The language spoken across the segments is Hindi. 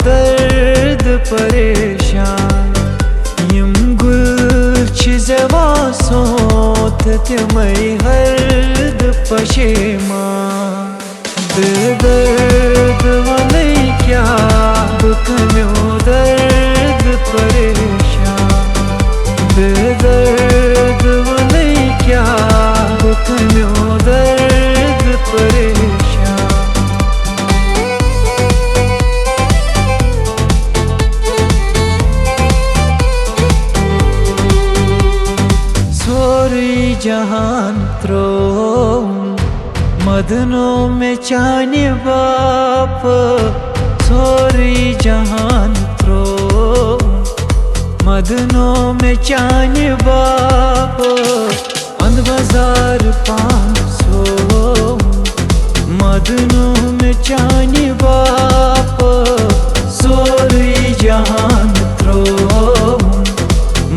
दर्द परेशान यम गुल ज़ेवा सोत तिमई हर्द पशेमान दर्द वाले क्या बुकम्यो दर्द परेशान दर्द वाले क्या बुकम्यो दर्द परेशान सोरी जहान त्रो मदनों में चाने बाप सोरी जहान त्रो मदनों में चाने बाप अंध बाजार 500 मदनों में चाने बाप सोरी जहान त्रो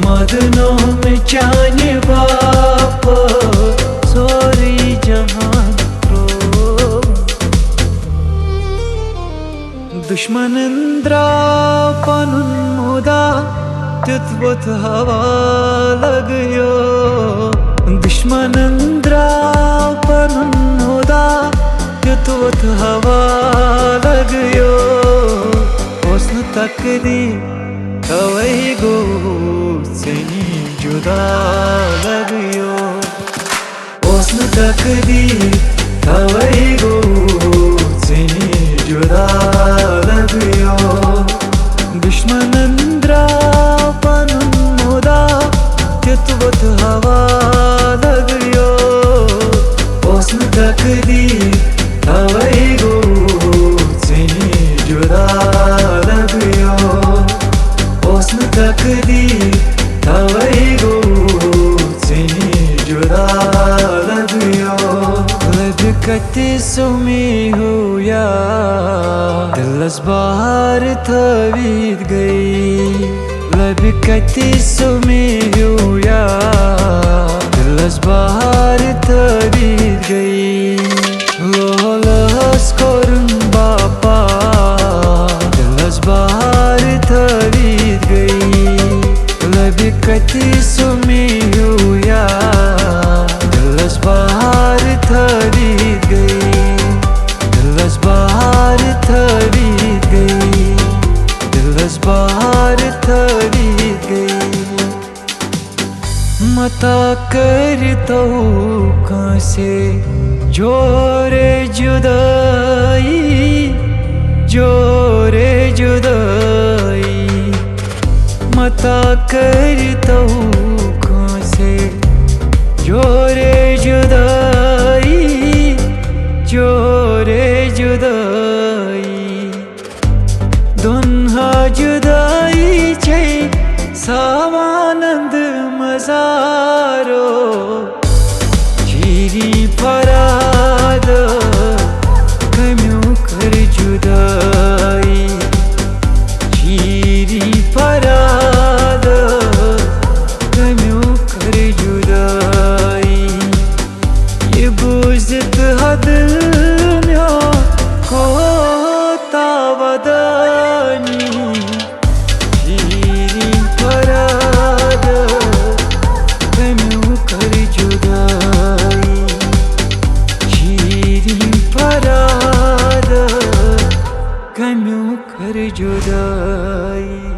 मदनों में चाने बाप सोरी जहान दुश्मनंद्रा पनुन मुदा तितवत हवा लगयो दुश्मनंद्रा पनुन मुदा तितवत हवा लगयो हुस्न तकदीर तवई गो सनी जुदा लगयो हुस्न तकदीर तवई गो सनी जुदा लगयो दुश्मनंद्रा पनुन मुदा तितवत हवा लगयो हुस्न तकदीर तवई गो सनी जुदा लगयो हुस्न तकदीर तवई गो सनी जुदा लगयो लदकते सुमी हुया दिलस बाहर थवीत गई लदकते सुमी हुया दिलस बाहर थवीत गई लोलस कोरुन बापा दिलस बाहर थवीत गई लदकते सुमी हुया दिलस बाहर थवीत गई दिलस बाहर थवीत गई दिलस बाहर थवीत गई मता करता हूँ कहाँ से जोरे जुदाई जोरे जुदाई मता करता हूँ कहाँ से जोरे जुदाई जोरे जुदाई दुन्हा जुदाई छे सावानंद मजारो चीरी फराद कम्यो कर जुदाई चीरी फराद कम्यो कर जुदाई ये बुझत हद कम्यो कर जुदाई।